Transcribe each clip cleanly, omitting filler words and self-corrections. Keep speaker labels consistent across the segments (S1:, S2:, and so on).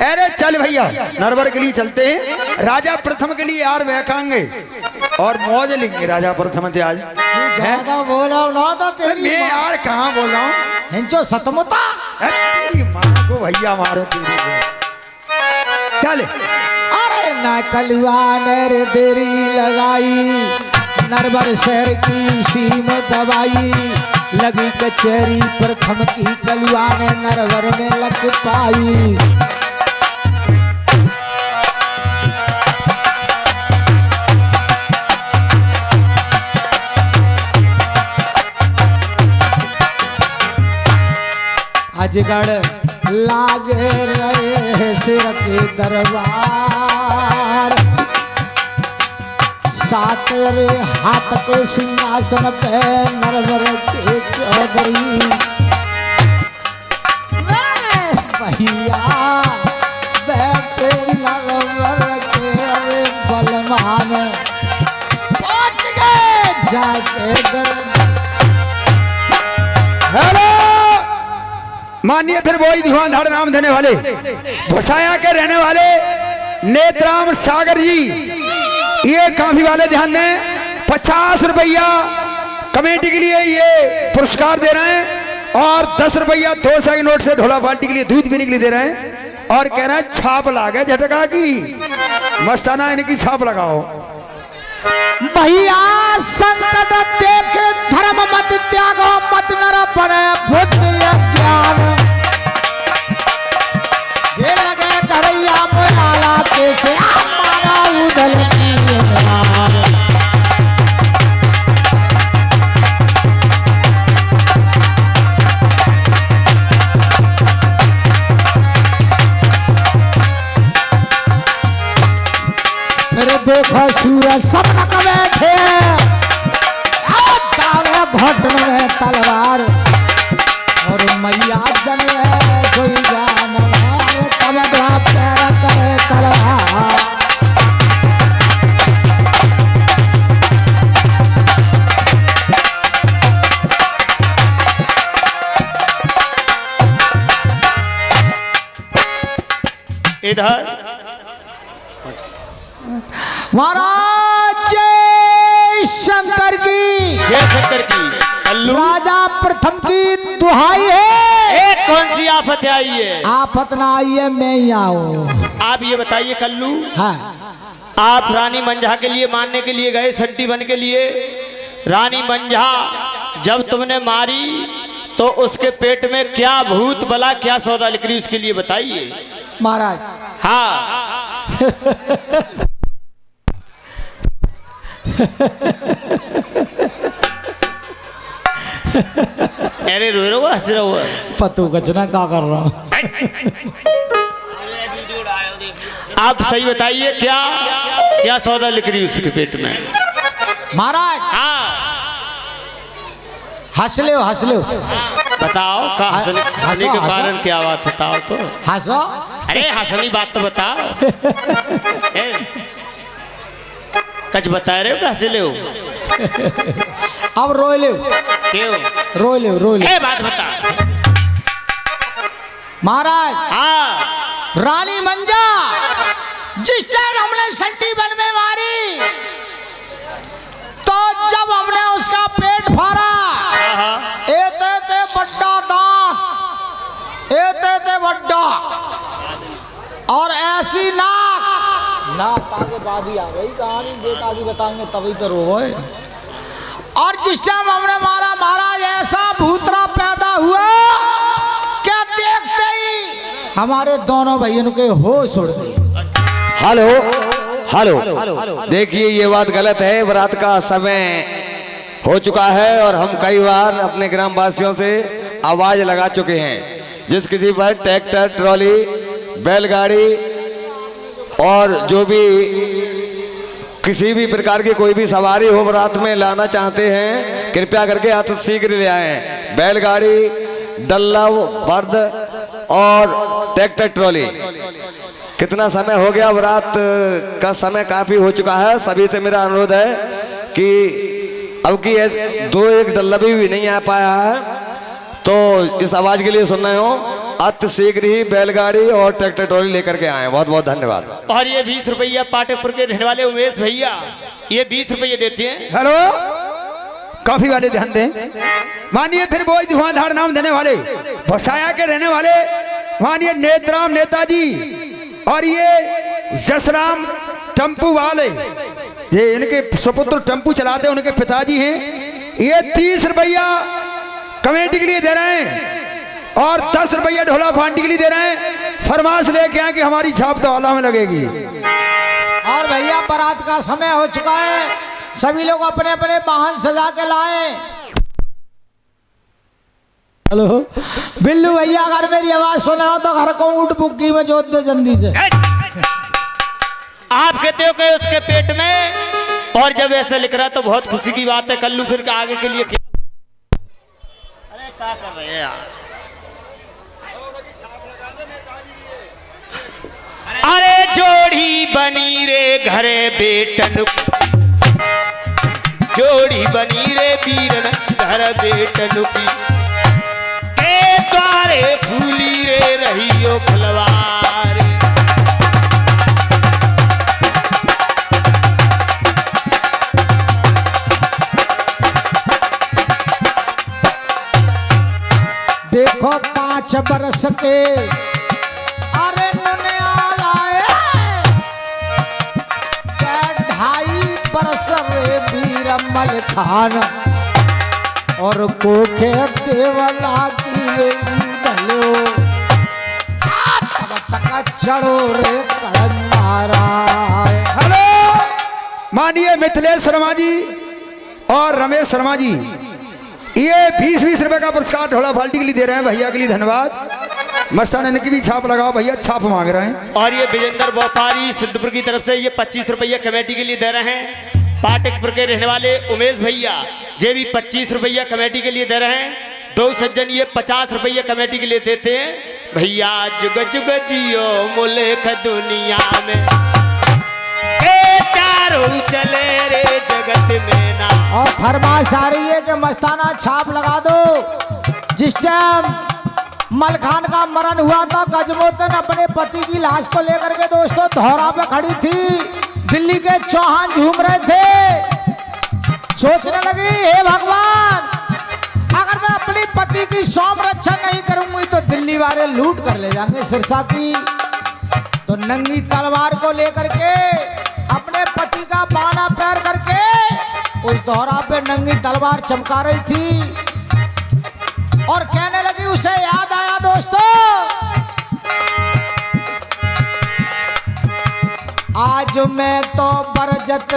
S1: अरे चल भैया नरवर के लिए चलते हैं, राजा प्रथम के लिए यार बैठाएंगे और मौज लेंगे। राजा प्रथम थे आज
S2: ज्यादा बोला ना तो तेरी
S1: मैं यार कहाँ बोल रहा हूँ,
S2: हिंचो सतमुता
S1: तेरी माँ को भैया मारो तेरी को। चल
S2: अरे ना कलुआ ने रे देरी लगाई, नरवर शहर की सीम दबाई, लगी कचहरी प्रथम की कलुआ ने नरवर में लग पाई। अजगढ़ लागे रहे सिर के दरबार, सातरे हाथ के सिंहासन पे नरवर के चौधरी। भैया बैठे नरवर के अरे बलमान पहुंच गए जाके
S1: हेलो मानिए फिर वही दीवान धड़ नाम देने वाले भुसाया के रहने वाले नेत्राम सागर जी, ये काफी वाले ध्यान दें, 50 रुपया कमेटी के लिए ये पुरस्कार दे रहे हैं और 10 रुपया 200 के नोट से ढोला बाल्टी के लिए दूध पीने के लिए दे रहे हैं और कह रहे हैं छाप लागे झटका की मस्ताना इनकी छाप लगाओ।
S2: भैया संकट देख धर्म मत त्यागो, मत नर बने बुद्धि ज्ञान, जे लगे करैया मोलाला के से मारा उदल की नार। फिर देखो सूरज सपना का बैठे घोटन में तलवार और मैया जन सोई जान तब पैर करे तलवार।
S3: इधर
S2: महाराज जय शंकर की,
S3: जय शंकर की। कल्लू
S2: राजा प्रथम की दुहाई है।
S3: एक कौन सी आफत आई है?
S2: आफत ना आई है, मैं ही आऊं।
S3: आप ये बताइए कल्लू,
S2: हाँ
S3: आप रानी मंझा के लिए मारने के लिए गए सड्डी बन के लिए, रानी मंझा जब तुमने मारी तो उसके पेट में क्या भूत बला क्या सौदा निकली उसके लिए बताइए
S2: महाराज।
S3: हाँ अरे रो रहा हंस रहा हुआ
S2: फतू गजना क्या कर रहा हूं।
S3: आप सही बताइए क्या क्या सौदा लिख रही उसके पेट में?
S2: महाराज
S3: हाँ
S2: हंस लो हंस लो,
S3: बताओ का हंसने
S2: हंसो,
S3: के
S2: हंसो।
S3: कारण क्या बात बताओ तो।
S2: हंसो।
S3: अरे हंसनी बात तो बताओ। कच बता रहे हो कि हंस ले हो?
S2: अब रो लो,
S3: क्यों
S2: रो लो रो लो।
S3: ए बात बता।
S2: महाराज
S3: हाँ
S2: रानी मंजा जिस टाइम हमने सट्टी बन में मारी तो जब हमने उसका पेट फाड़ा, एते ते बड्डा दांत, एते ते बड्डा और ऐसी नाक आगे बाद ही आ गई कहानी, बेटा की बताएंगे तभी तो रोए। और जिस टाइम हमने मारा महाराज ऐसा भूतरा पैदा हुआ क्या देखते ही हमारे दोनों भाइयों के होश उड़ गए।
S4: हेलो हेलो देखिए ये बात गलत है, बारात का समय हो चुका है और हम कई बार अपने ग्रामवासियों से आवाज लगा चुके हैं, जिस किसी पर ट्रैक्टर ट्रॉली बैलगाड़ी और जो भी किसी भी प्रकार की कोई भी सवारी हो बारात में लाना चाहते हैं कृपया करके अत शीघ्र ले आएं। बैलगाड़ी, डल्लव, बर्द और ट्रैक्टर ट्रॉली। कितना समय हो गया, बारात का समय काफी हो चुका है। सभी से मेरा अनुरोध है कि अब की 2-1 डल्लवी भी नहीं आ पाया है तो इस आवाज के लिए सुन रहे हो अति शीघ्र ही बैलगाड़ी और ट्रैक्टर ट्रॉली लेकर के आए। बहुत बहुत धन्यवाद।
S3: और ये 20 रुपया पाटेपुर के रहने वाले उमेश भैया, ये 20 रुपये देते हैं।
S1: हेलो, काफी वाले ध्यान दें। मानिए फिर बोई धुआंधार नाम देने वाले भसाया के रहने वाले मानिए नेत्राम नेताजी और ये जसराम टेम्पू वाले, ये इनके सुपुत्र टेम्पू चलाते उनके पिताजी हैं। ये 30 रुपया कमेटी के लिए दे रहे हैं और 10 रुपया ढोला फांटी के लिए दे रहे हैं। फरमाश लेके आए कि हमारी छाप तो आला में लगेगी।
S2: और भैया बारात का समय हो चुका है, सभी लोग अपने अपने वाहन सजा के लाए। हेलो बिल्लू भैया, अगर मेरी आवाज सुना हो तो घर को ऊँट बुक्की में जोत दो जल्दी से।
S3: आप कहते हो कि उसके पेट में, और जब ऐसा लिख रहा तो बहुत खुशी की बात है। कल्लू फिर के आगे के लिए क्या? अरे क्या कर रहे हैं यार? अरे जोड़ी बनी रे घरे बेटन, जोड़ी बनी रे वीरन घर बेटन की, के द्वारे फूली रे रहियो फलवार।
S2: देखो 5 बरस के अरे ननियाल आए, 2.5 बरस रे बीरमल खान और कोखे देवला की धलो, तब तक चढ़ो रे करंदारा।
S1: हेलो, मानिए मिथिलेश शर्मा जी और रमेश शर्मा जी, ये 20-20 रुपए का पुरस्कार ढोला फाल्टी के लिए दे रहे हैं। भैया के लिए धन्यवाद। मस्तान इनकी भी छाप लगाओ भैया, छाप मांग रहे हैं।
S3: और ये विजेंद्र व्यापारी सिद्धपुर की तरफ से ये 25 रुपया कमेटी के लिए दे रहे हैं। पाटकपुर के रहने वाले उमेश भैया ये भी 25 रुपया कमेटी के लिए दे रहे हैं। 2 सज्जन ये 50 रुपया कमेटी के लिए देते हैं। भैया जुग जुग जियो मुल्क दुनिया में, चारों चले रे जगत में ना।
S2: और फरमाइश आ रही है कि मस्ताना छाप लगा दो। जिस टाइम मलखान का मरण हुआ था, गजमोतन अपने पति की लाश को लेकर के दोस्तों धौरा पे खड़ी थी। दिल्ली के चौहान झूम रहे थे, सोचने लगी हे भगवान, अगर मैं अपनी पति की सौम रक्षा नहीं करूंगी तो दिल्ली वाले लूट कर ले जाएंगे सिरसा की। तो नंगी तलवार को लेकर के अपने पति का बाना पैर करके उस दोहरा पे नंगी तलवार चमका रही थी और कहने लगी, उसे याद आया दोस्तों, आज मैं तो बरजत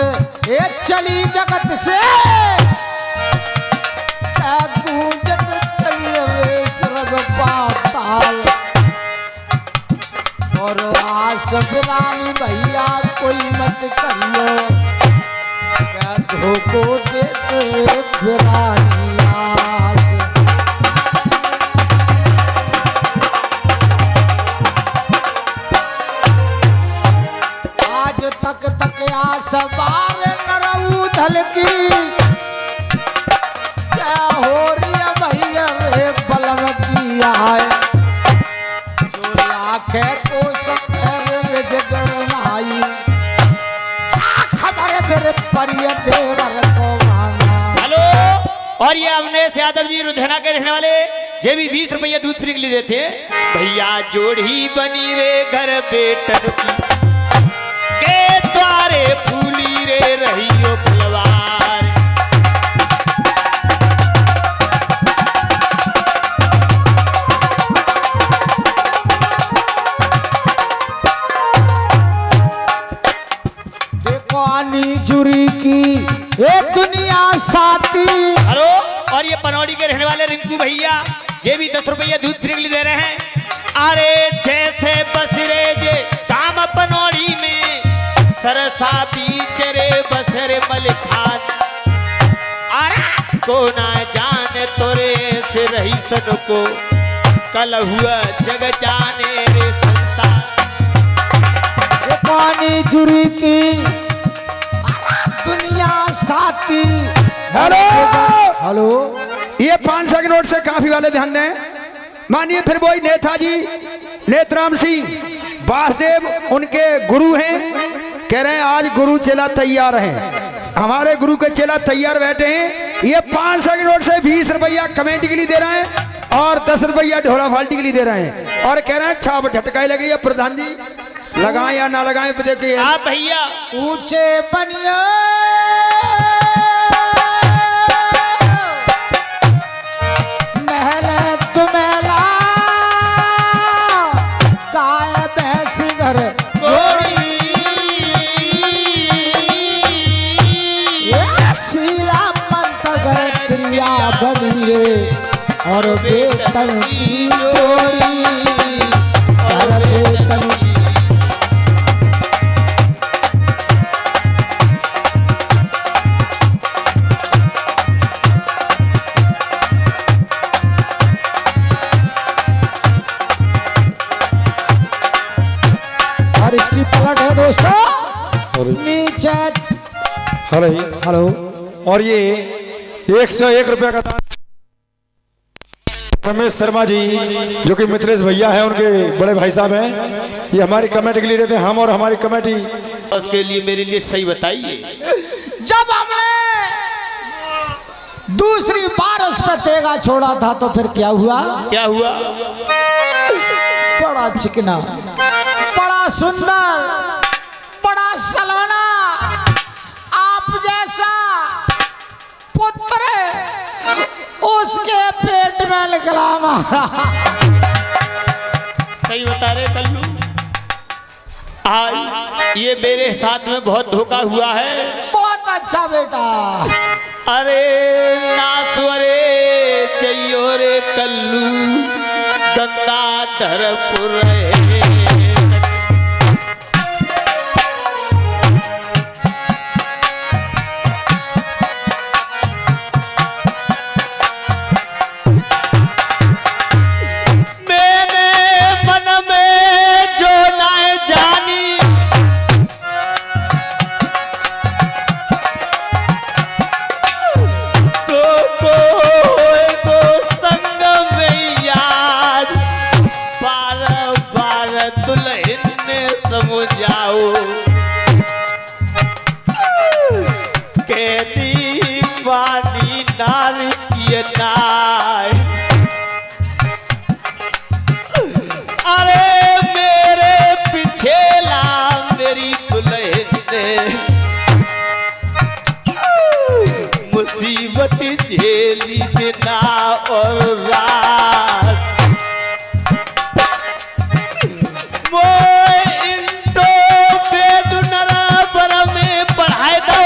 S2: ये चली जगत से, गूंजत चली रे स्वर्ग पाताल। और आस बिरानी भैया कोई मत करियो, क्या धोखो देते बिरानी आस। आज तक आस बार नरऊ धल की, क्या हो रही है भैया रे बलम की आए, जो लाखे को
S3: हेलो, और ये अवनेश यादव जी लुधियाना के रहने वाले ये भी 20 रुपया दूध फ्री के लिए देते हैं। भैया जोड़ी बनी रे घर बेटन की, के द्वारे फूली रे रहियो फुलवार।
S2: देखो आनी जुरी की ये दुनिया साथी।
S3: हेलो, और ये पनौड़ी के रहने वाले रिंकू भैया ये भी 10 रुपया दूध फ्री के लिए दे रहे हैं। अरे जैसे बसरे जे काम पनौड़ी में, सरसा बीच रे बसरे मलिखान। अरे को ना जाने तोरे से रही सन को, कल हुआ जग जाने रे संसार।
S2: पानी जुरी की दुनिया साथी।
S1: हेलो,
S2: हेलो,
S1: ये 500 के नोट से काफी वाले ध्यान दें। मानिए फिर वही नेताजी नेत्राम सिंह वासुदेव उनके गुरु हैं। कह रहे हैं आज गुरु चेला तैयार हैं, हमारे गुरु के चेला तैयार बैठे हैं। ये 500 के नोट से 20 रुपया कमेटी के लिए दे रहे हैं और 10 रुपया ढोला फाल्टी के लिए दे रहे हैं और कह रहे हैं छाप झटकाई लगी है। प्रधान जी लगाएं या ना लगाएं देखिए
S3: आप भैया
S2: ऊंचे बनिया महल तुम्हेला गाय भैंस घर घोड़ी शीला पंत घर क्रिया बनिए और बेतन की जोड़ी और बेतन और इसकी पलट है दोस्तों नीचे।
S5: Hello hello. और ये 101 रुपया का दान रमेश शर्मा जी जो कि मित्रेश भैया है उनके बड़े भाई साहब हैं, ये हमारी कमेटी के लिए देते हैं। हम और हमारी कमेटी
S3: उसके लिए मेरे लिए सही बताइए।
S2: जब हमने दूसरी बार उस पर तेगा छोड़ा था तो फिर क्या हुआ?
S3: क्या हुआ?
S2: बड़ा चिकना, बड़ा सुंदर, बड़ा सलोना, आप जैसा पुत्र उसके पेट में निकला मारा।
S3: सही बता रहे कल्लू, आज ये मेरे साथ में बहुत धोखा हुआ है।
S2: बहुत अच्छा बेटा।
S3: अरे नासवरे चाहिए रे कल्लू गंगाधरपुर मुसीबत झेली बिना और रात मोए इंटो बेदुनरा पर में पढ़ाए दो।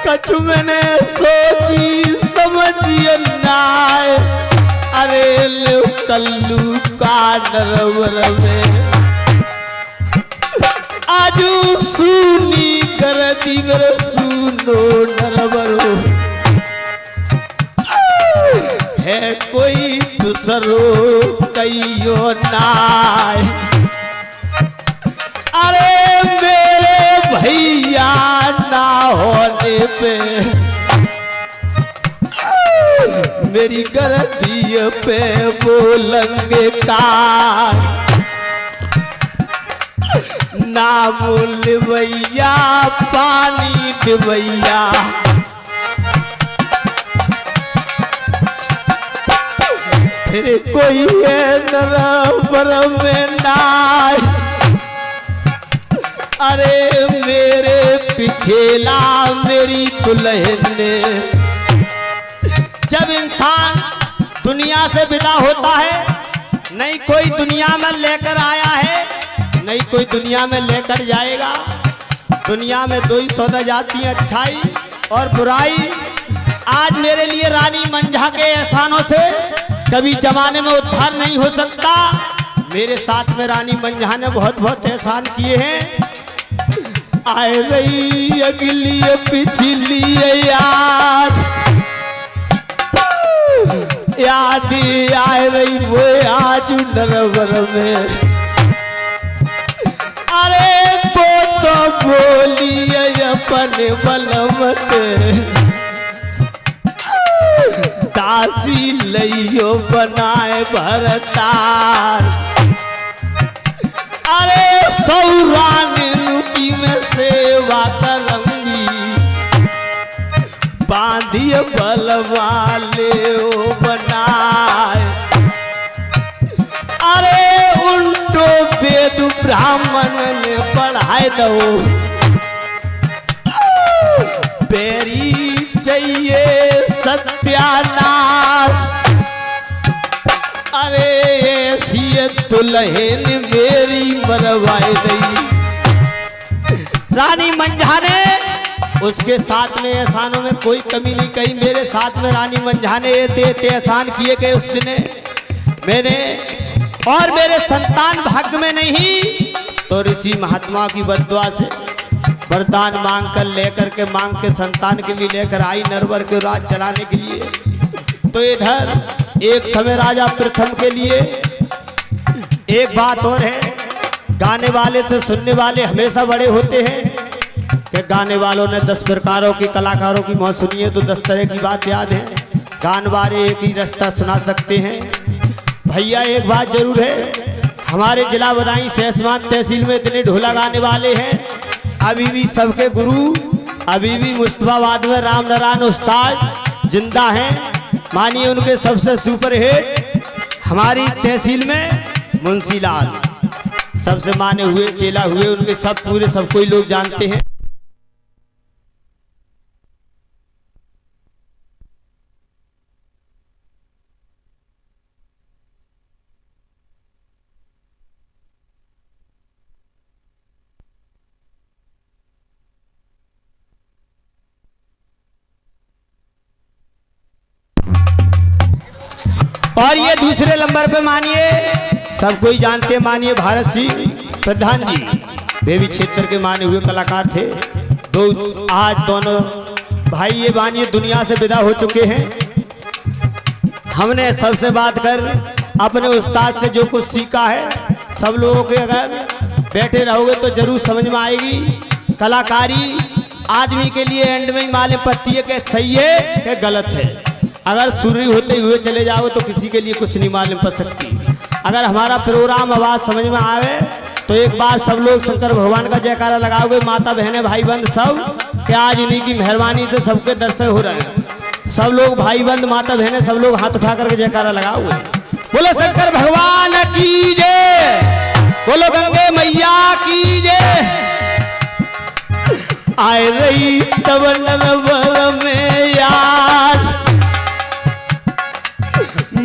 S3: कछु मैंने सोची समझिए नाय। अरे लो कल्लू का नरवर में आजू सुनी कर दिगर सुनो नरवरो है कोई दूसरो कईयो नाय। अरे मेरे भैया ना होने पे मेरी गलती पे बोलेंगे का ना बोल भैया पानी भैया। फिर कोई है नरबर में नाय। अरे मेरे पिछेला मेरी दुल्हन ने जब इंसान दुनिया से विदा होता है नहीं कोई दुनिया में लेकर आया है नहीं कोई दुनिया में लेकर जाएगा। दुनिया में दो ही सौदा जाती है, अच्छाई और बुराई। आज मेरे लिए रानी मंझा के एहसानों से कभी जमाने में उद्धार नहीं हो सकता। मेरे साथ में रानी मंझा ने बहुत बहुत एहसान किए हैं। आए रही अगली पिछली याद याद आए रही वो आज नरवर में। अरे वो तो बोली अपने बलवत दासी लइयो बनाए भरतार। अरे सौरानी की में सेवा करंगी, बांधिए बलवा ले ओ बनाए। अरे उल्टो वेद ब्राह्मण ने पढ़ाए दो, बेरी चाहिए सत्यानाश। अरे ऐसी दुल्हन मेरी मरवाए गई। रानी मंझा ने उसके साथ में एहसानों में कोई कमी नहीं कही। मेरे साथ में रानी मंझा ने ते एहसान किए गए उस दिन मैंने, और मेरे संतान भाग्य में नहीं तो ऋषि महात्मा की बद्दुआ से वरदान मांग कर लेकर के मांग के संतान के लिए लेकर आई नरवर के राज चलाने के लिए। तो इधर एक समय राजा प्रथम के लिए एक बात और है, गाने वाले से सुनने वाले हमेशा बड़े होते हैं कि गाने वालों ने 10 प्रकारों की कलाकारों की मौत सुनी है तो 10 तरह की बात याद है। गान वाले एक ही रास्ता सुना सकते हैं। भैया एक बात जरूर है, हमारे जिला बदायूं सहसमान तहसील में इतने ढोला गाने वाले हैं, अभी भी सबके गुरु अभी भी मुस्तफाबाद में राम नारायण उस्ताद जिंदा हैं। मानिए उनके सबसे सुपर हिट हमारी तहसील में मुंशीलाल सबसे माने हुए चेला हुए, उनके सब पूरे सब कोई लोग जानते हैं। और ये दूसरे नंबर पे मानिए सब कोई जानते हैं, मानिए भारत सिंह प्रधान जी बेबी क्षेत्र के माने हुए कलाकार थे। आज दोनों भाई ये मानिए दुनिया से विदा हो चुके हैं। हमने सबसे बात कर अपने उस्ताद से जो कुछ सीखा है, सब लोगों के अगर बैठे रहोगे तो जरूर समझ में आएगी। कलाकारी आदमी के लिए एंड में ही मालूम पड़ती है कि सही है कि गलत है। अगर शुरू होते हुए चले जाओ तो किसी के लिए कुछ नहीं मालूम पड़ सकती। अगर हमारा प्रोग्राम आवाज समझ में आवे तो एक बार सब लोग शंकर भगवान का जयकारा लगाओगे, माता बहनें भाई बंद सब, कि आज इन्हीं की मेहरबानी से सबके दर्शन हो रहे हैं। सब लोग भाई बंद माता बहनें सब लोग हाथ उठा करके जयकारा लगाओगे। बोलो शंकर भगवान की जय, बोलो गंगे मैया की जय। आए रही तब नरवर में याद,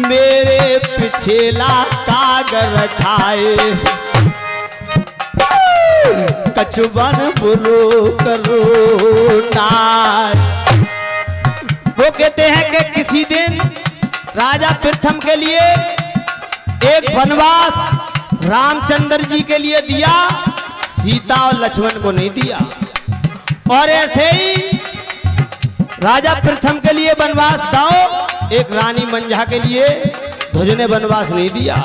S3: मेरे पिछेला कागर खाए, कछुबन बुरो करो नार। वो कहते हैं कि किसी दिन राजा प्रथम के लिए एक वनवास रामचंद्र जी के लिए दिया, सीता और लक्ष्मण को नहीं दिया। और ऐसे ही राजा प्रथम के लिए वनवास दो, एक रानी मंझा के लिए ध्वज ने वनवास नहीं दिया।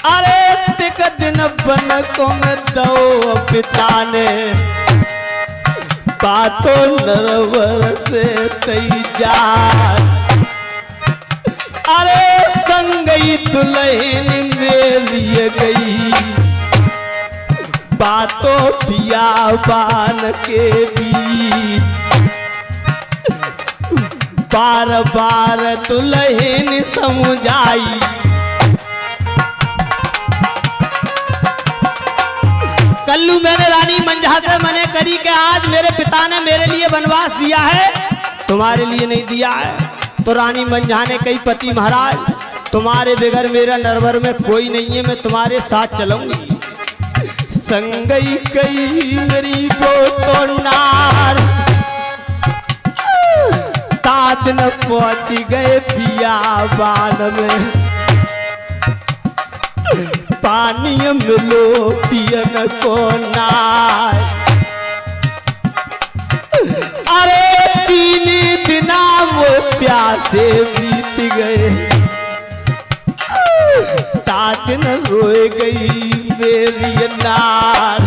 S3: अरे तिक दिन बन को में दो पिता ने, बातों नरवर से तई जा। अरे संगई दुल्हन मेरी गई, बातों बियाबान के बीच। बार बार दुल्हन समझाई, कल्लू मैंने रानी मंझा से मने करी कि आज मेरे पिता ने मेरे लिए वनवास दिया है, तुम्हारे लिए नहीं दिया है। तो रानी मंझा ने कही पति महाराज तुम्हारे बगैर मेरा नरवर में कोई नहीं है, मैं तुम्हारे साथ चलूंगी। संगई कई मेरी को तो नार, तात न पहुंच गए बियाबान में। पानी मिलो पियन को नार। अरे 3 दिना वो प्यासे बीत गए, तात न रोए गई मेरी नार।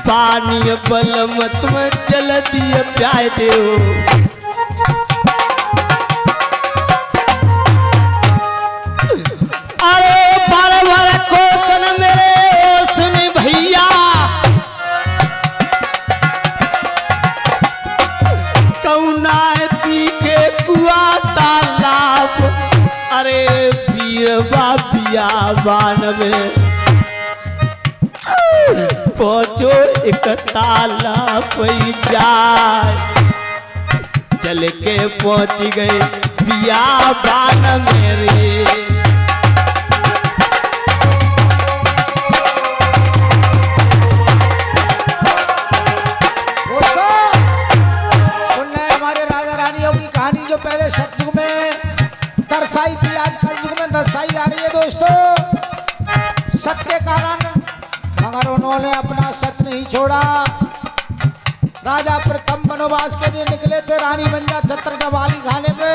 S3: पानी बल मत में चल दिए प्याय दे, बियाबान में पहुंचो एक ताला पई जाए चल के पहुंच गए बियाबान मेरे।
S2: जो पहले सतयुग में दर्शाई थी आज कलयुग में दर्शाई जा रही है दोस्तों। सत्य के कारण मगर उन्होंने अपना सत्य नहीं छोड़ा। राजा प्रथम वनवास के लिए निकले थे। रानी मंजा छत्र डबाली खाने पे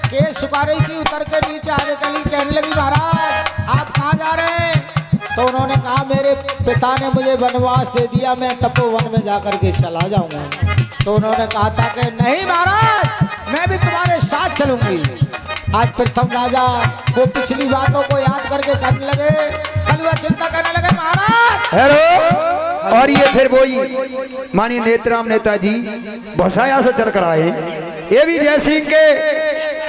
S2: केस सुखा रही थी। उतर के नीचे आने के लिए कहने लगी महाराज आप कहाँ जा रहे हैं? तो उन्होंने कहा मेरे पिता ने मुझे वनवास दे दिया, मैं तपोवन में जाकर के चला जाऊंगा। तो उन्होंने कहा था कि नहीं महाराज मैं भी तुम्हारे साथ चलूंगी। आज प्रथम राजा वो पिछली बातों को याद करके करने लगे, कलुआ चिंता करने लगे महाराज।
S1: हेलो, और ये फिर वही माननीय नेत्राम नेताजी भसाया से चल कर आए। ये भी जय सिंह के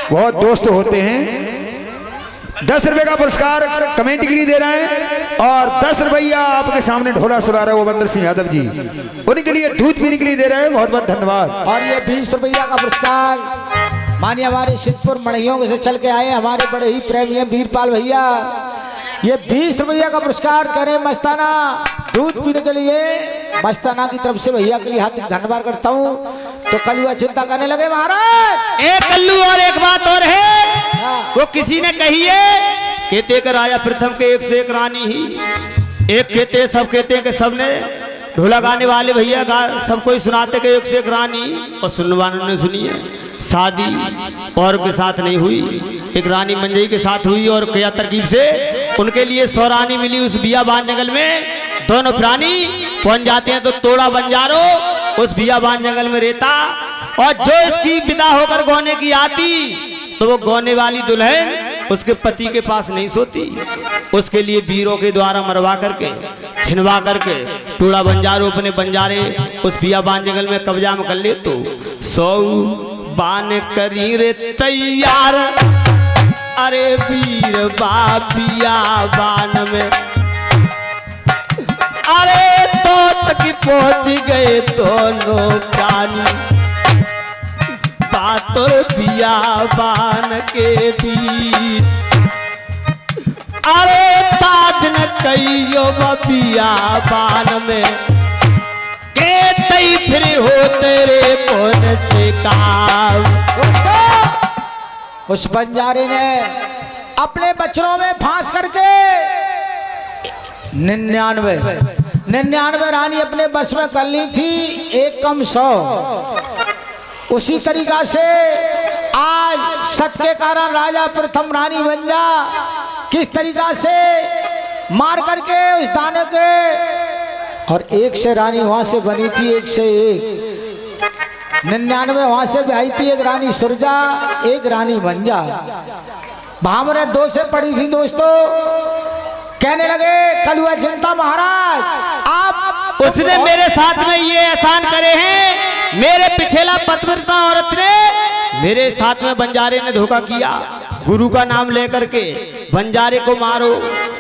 S1: बहुत दोस्त होते हैं। 10 रुपए का पुरस्कार कमेंट के लिए दे रहे हैं और 10 रुपया आपके सामने ढोला सुना रहे हैं वो बंदर सिंह यादव जी, उनके लिए दूध पीने के लिए दे रहे हैं। बहुत बहुत धन्यवाद।
S2: और ये 20 रुपया का पुरस्कार मानिए हमारे सिद्धपुर मढ़ियों से चल के आए हमारे बड़े ही प्रेमी हैं वीरपाल भैया। ये 20 रुपया का पुरस्कार करें मस्ताना दूध पीने के लिए। मस्ताना की तरफ से भैया के लिए हार्दिक धन्यवाद करता हूँ। तो कलुआ चिंता करने लगे महाराज।
S3: एक कल्लू और एक बात और है, वो किसी ने कही है कहते कि राजा प्रथम के एक से एक रानी ही, एक कहते सब कहते हैं कि सबने ढोला गाने वाले भैया सब कोई सुनाते कि एक से एक रानी, और सुनने वालों ने सुनी है। शादी और के साथ नहीं हुई, एक रानी मंजई के साथ हुई और क्या तरकीब से उनके लिए 100 रानी मिली उस बियाबान जंगल में। दोनों प्राणी पहुंच जाते हैं तो तोड़ा बंजारो उस बियाबान जंगल में रहता, और जो इसकी विदा होकर गौने की आती तो वो गौने वाली दुल्हन उसके पति के पास नहीं सोती। उसके लिए वीरों के द्वारा मरवा करके छिनवा करके टूड़ा बंजारो अपने बंजारे उस बियाबान जंगल में कब्जा में कर ले। तो 100 बान करी रे तैयार, अरे वीर बियाबान में, अरे तो तक पहुंच गए दोनों प्राणी बातुर बियाबान के बीच। अरे तादन कईयो बियाबान में के तई फिर हो तेरे कौन से काम।
S2: उस बंजारे ने अपने बच्चों में फांस करके 99 रानी अपने बस में कर ली थी, एक कम 100। उसी तरीका से आज सत्य के कारण राजा प्रथम रानी मंजा किस तरीका से मार करके उस दाने के, और एक से रानी वहां से बनी थी, एक से एक 99 वहां से भी आई थी, एक रानी सुरजा एक रानी मंजा। भामरे 2 से पड़ी थी दोस्तों। कहने लगे कलुआ चिंता महाराज आप
S3: उसने मेरे साथ में ये एहसान करे हैं, मेरे पिछला पतिव्रता औरत ने मेरे साथ में बंजारे ने धोखा किया। गुरु का नाम लेकर के बंजारे को मारो,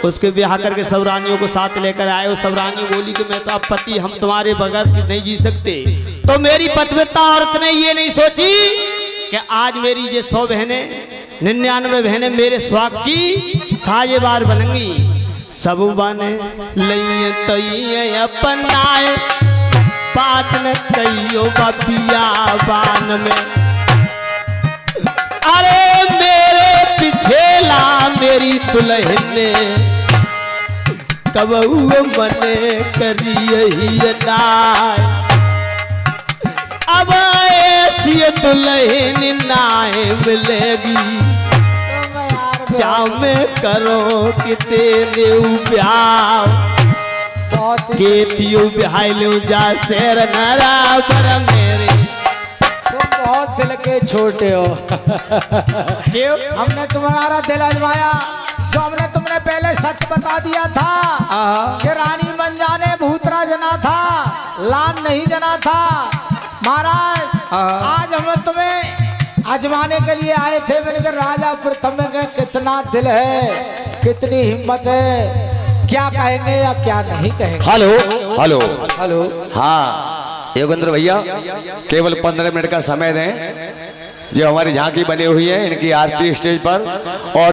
S3: उसके ब्याह करके सब रानियों को साथ लेकर आए। वो सब रानी बोली कि मैं तो अब पति हम तुम्हारे बगैर नहीं जी सकते। तो मेरी पतिव्रता औरत ने ये नहीं सोची कि आज मेरी ये 100 बहनें 99 बहनें मेरे स्वाग की साजेबार बनेंगी। सब बने लइए तइए अपनाए बात न कहियो बियाबान में। अरे मेरे पिछेला मेरी दुल्हन ने कबहू मने करिए नाय, अब ऐसी दुल्हन नाय मिलेगी जामे करो कि तेरे ब्याह केतियो बिहाइलो जा शेर नराबर मेरे।
S2: तुम बहुत दिल के छोटे हो।
S3: क्यों?
S2: हमने तुम्हारा दिल आजमाया, जो हमने तुमने पहले सच बता दिया था कि रानी मंजा ने भूतरा जना था, लान नहीं जना था। महाराज आज हम तुम्हें आजमाने के लिए आए थे। मैंने कहा राजा प्रथम का कितना दिल है, कितनी हिम्मत है, क्या कहेंगे या क्या नहीं कहेंगे।
S4: Hello hello
S2: hello.
S4: हाँ योगेंद्र भैया, केवल 15 मिनट का समय दें। जो हमारी झांकी बनी हुई है इनकी आरती स्टेज पर, और